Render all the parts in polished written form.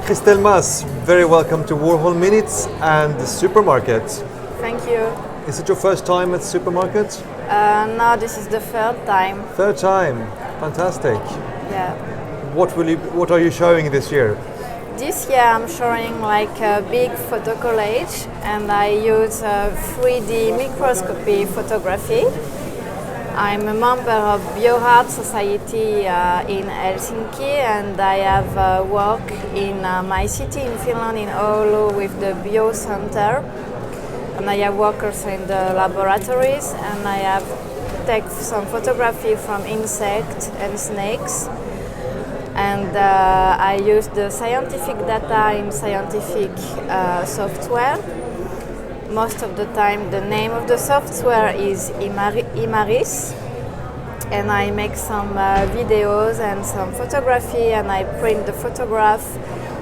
Christelle Mas, very welcome to Warhol Minutes and the supermarket. Thank you. Is it your first time at the supermarket? No, this is the third time. Third time, fantastic. Yeah. What are you showing this year? This year I'm showing like a big photo collage, and I use 3D microscopy photography. I'm a member of BioArt Society in Helsinki, and I have work in my city in Finland, in Oulu, with the Bio Center. And I have worked also in the laboratories, and I have taken some photography from insects and snakes. And I use the scientific data in scientific software. Most of the time the name of the software is Imaris, and I make some videos and some photography, and I print the photograph,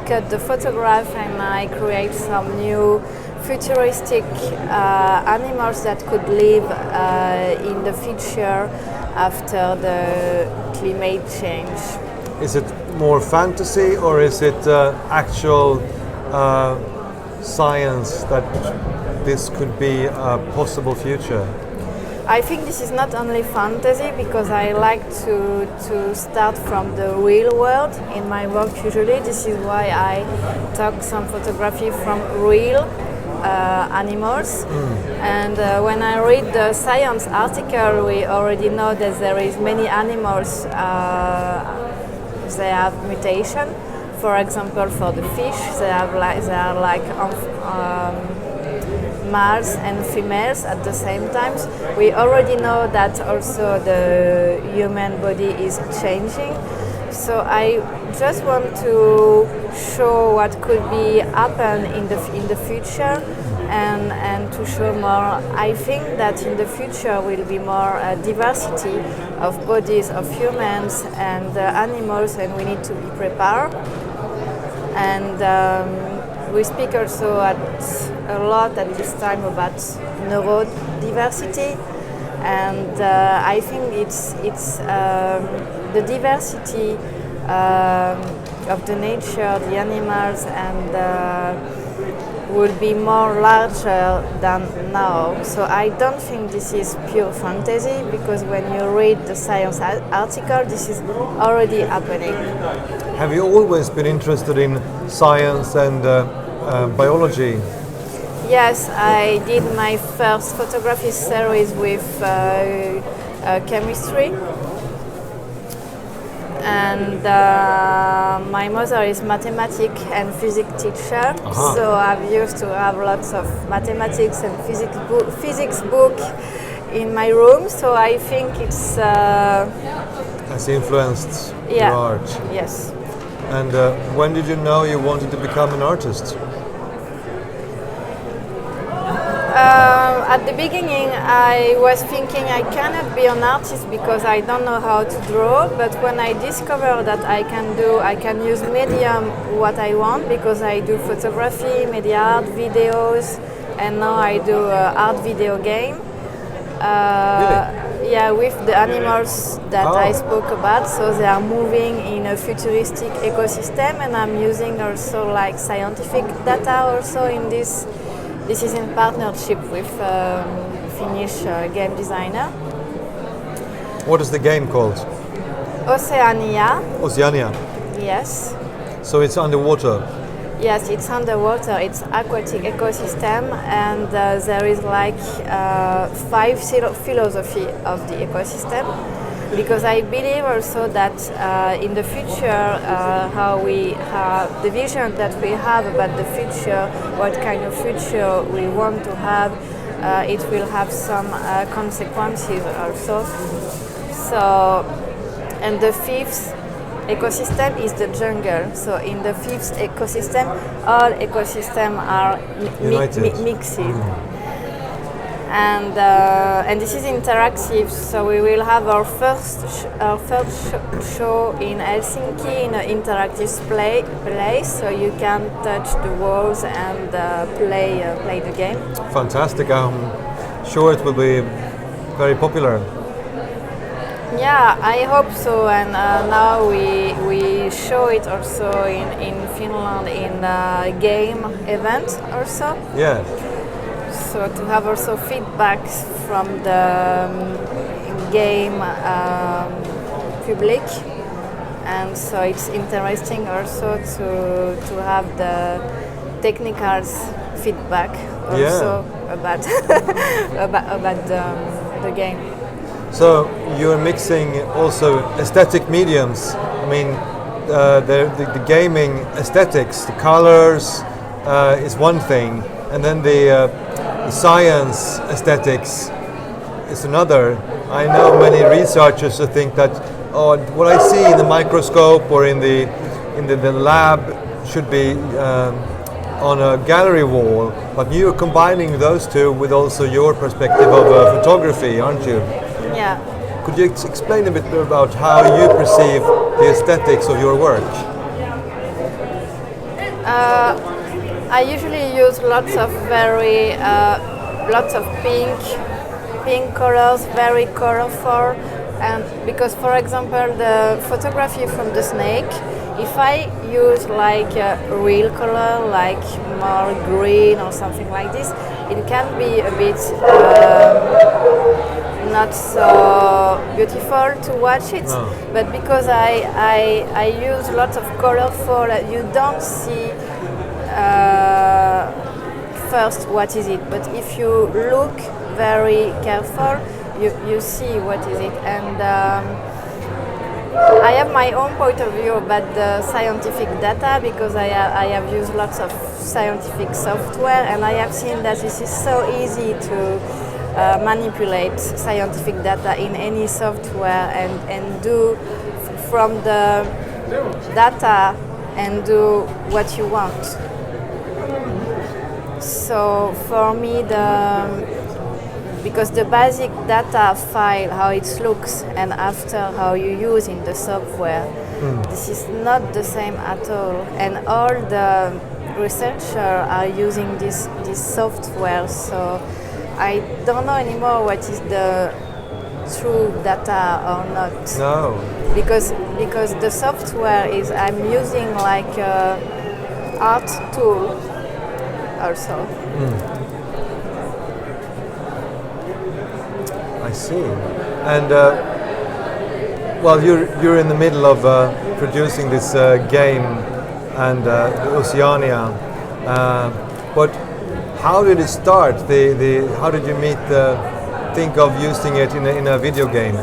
cut the photograph, and I create some new futuristic animals that could live in the future after the climate change. Is it more fantasy or is it actual science that this could be a possible future? I think this is not only fantasy, because I like to start from the real world in my work usually. This is why I took some photography from real animals. And when I read the science article, we already know that there is many animals they have mutation. For example, for the fish, they are like males and females at the same time. We already know that also the human body is changing. So I just want to show what could be happen in the future, and to show more. I think that in the future will be more diversity of bodies of humans and animals, and we need to be prepared. And we speak also a lot at this time about neurodiversity, and I think it's the diversity of the nature, the animals, and will be more larger than now. So I don't think this is pure fantasy, because when you read the science article, this is already happening. Have you always been interested in science and biology? Yes, I did my first photography series with chemistry. And my mother is mathematics and physics teacher, so I've used to have lots of mathematics and physics book in my room. So I think it's has influenced your art. Yes. And when did you know you wanted to become an artist? At the beginning, I was thinking I cannot be an artist because I don't know how to draw. But when I discovered that I can use medium what I want, because I do photography, media art, videos, and now I do art video game. Really? Yeah, with the animals that I spoke about. So they are moving in a futuristic ecosystem, and I'm using also like scientific data also in this. This is in partnership with Finnish game designer. What is the game called? Oceania. Oceania. Yes. So it's underwater. Yes, it's underwater. It's aquatic ecosystem, and there is like 5 philosophy of the ecosystem. Because I believe also that in the future, the vision that we have about the future, what kind of future we want to have, it will have some consequences also. So, and the 5th ecosystem is the jungle. So in the 5th ecosystem, all ecosystems are mixed. And this is interactive, so we will have our first show in Helsinki in an interactive place, so you can touch the walls and play the game. Fantastic! I'm sure it will be very popular. Yeah, I hope so. And now we show it also in Finland in a game event also. Yeah. So to have also feedbacks from the game public, and so it's interesting also to have the technicals feedback also about about the game. So you're mixing also aesthetic mediums. I mean, the gaming aesthetics, the colors is one thing, and then the science aesthetics is another. I know many researchers who think that what I see in the microscope or in the lab should be on a gallery wall, but you're combining those two with also your perspective of photography, aren't you? Yeah. Could you explain a bit about how you perceive the aesthetics of your work? I usually use lots of lots of pink colors, very colorful, and because, for example, the photography from the snake, if I use like a real color, like more green or something like this, it can be a bit not so beautiful to watch it. No. But because I use lots of colorful, you don't see first what is it. But if you look very careful, you see what is it. And I have my own point of view about the scientific data because I have used lots of scientific software, and I have seen that this is so easy to manipulate scientific data in any software and do from the data and do what you want. So for me, because the basic data file, how it looks, and after how you use in the software, this is not the same at all. And all the researchers are using this software, so I don't know anymore what is the true data or not. No. Because the software is, I'm using like a art tool also. I see. And well, you're in the middle of producing this game and Oceania, but how did it start? How did you think of using it in a video game?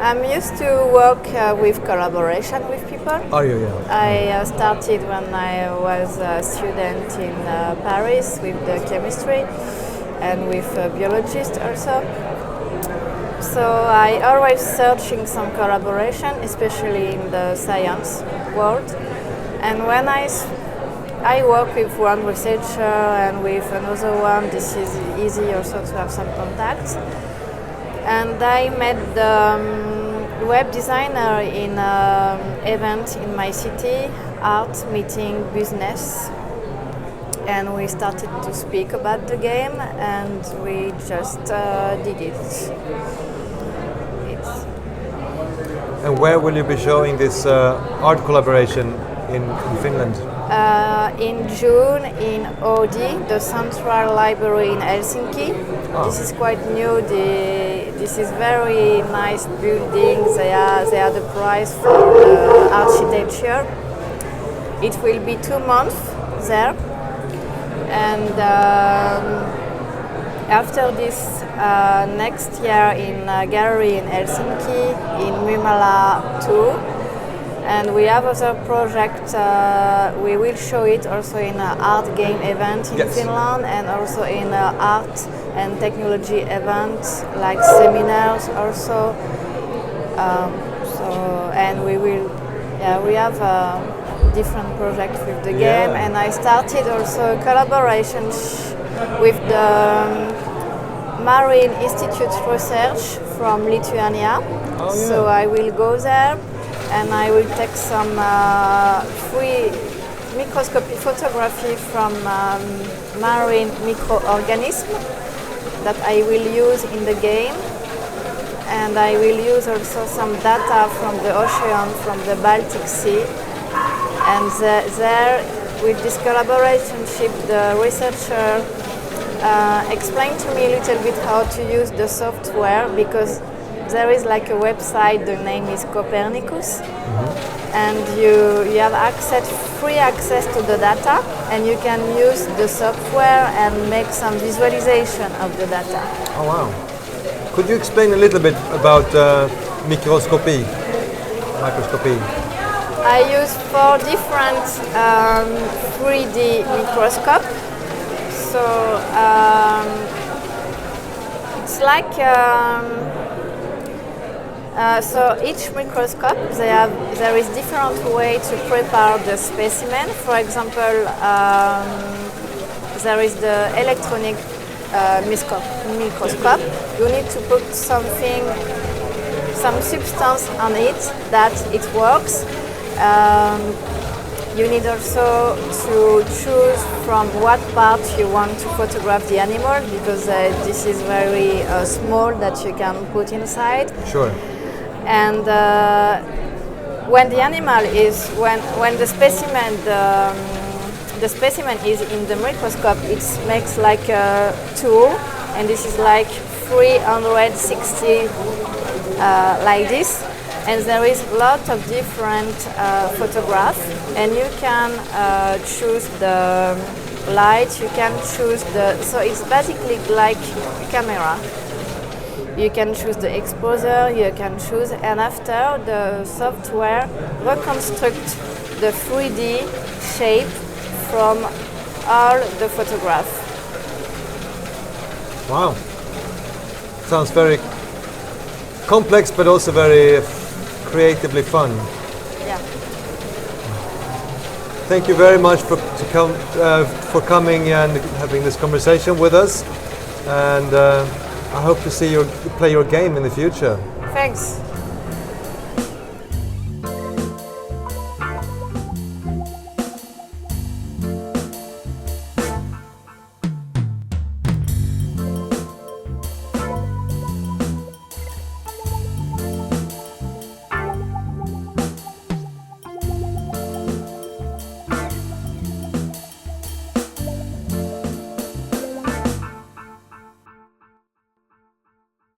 I'm used to work with collaboration with people. Are you? Yeah. I started when I was a student in Paris with the chemistry and with biologists also. So I always searching some collaboration, especially in the science world. And when I work with one researcher and with another one, this is easy also to have some contacts. And I met the web designer in an event in my city, art meeting business. And we started to speak about the game, and we just did it. And where will you be showing this art collaboration in Finland? In June in Oodi, the Central Library in Helsinki. Oh. This is quite new. This is very nice building. They are the prize for the architecture. It will be 2 months there. And after this, next year in a gallery in Helsinki, in Mymala too. And we have other project. We will show it also in an art game event in Finland, and also in an art and technology events like seminars also. And we have a different project with the game, and I started also a collaboration with the Marine Institute Research from Lithuania. Oh, yeah. So I will go there and I will take some free microscopy photography from marine microorganisms that I will use in the game. and I will use also some data from the ocean, from the Baltic Sea. And there, with this collaboration, the researcher explained to me a little bit how to use the software, because there is like a website, the name is Copernicus, and you have free access to the data, and you can use the software and make some visualization of the data. Oh wow. Could you explain a little bit about microscopy? I use 4 different 3D microscopes. So it's like so each microscope there is different way to prepare the specimen. For example, there is the electronic microscope. You need to put some substance on it that it works. You need also to choose from what part you want to photograph the animal, because this is very small that you can put inside. Sure. And when the animal when the specimen is in the microscope, it makes like a tool, and this is like 360 like this. And there is a lot of different photographs, and you can choose the light, you can choose so it's basically like a camera. You can choose the exposure, you can choose, and after the software reconstruct the 3D shape from all the photographs. Wow. Sounds very complex, but also very creatively fun. Yeah. Thank you very much for coming and having this conversation with us, and I hope to see you play your game in the future. Thanks.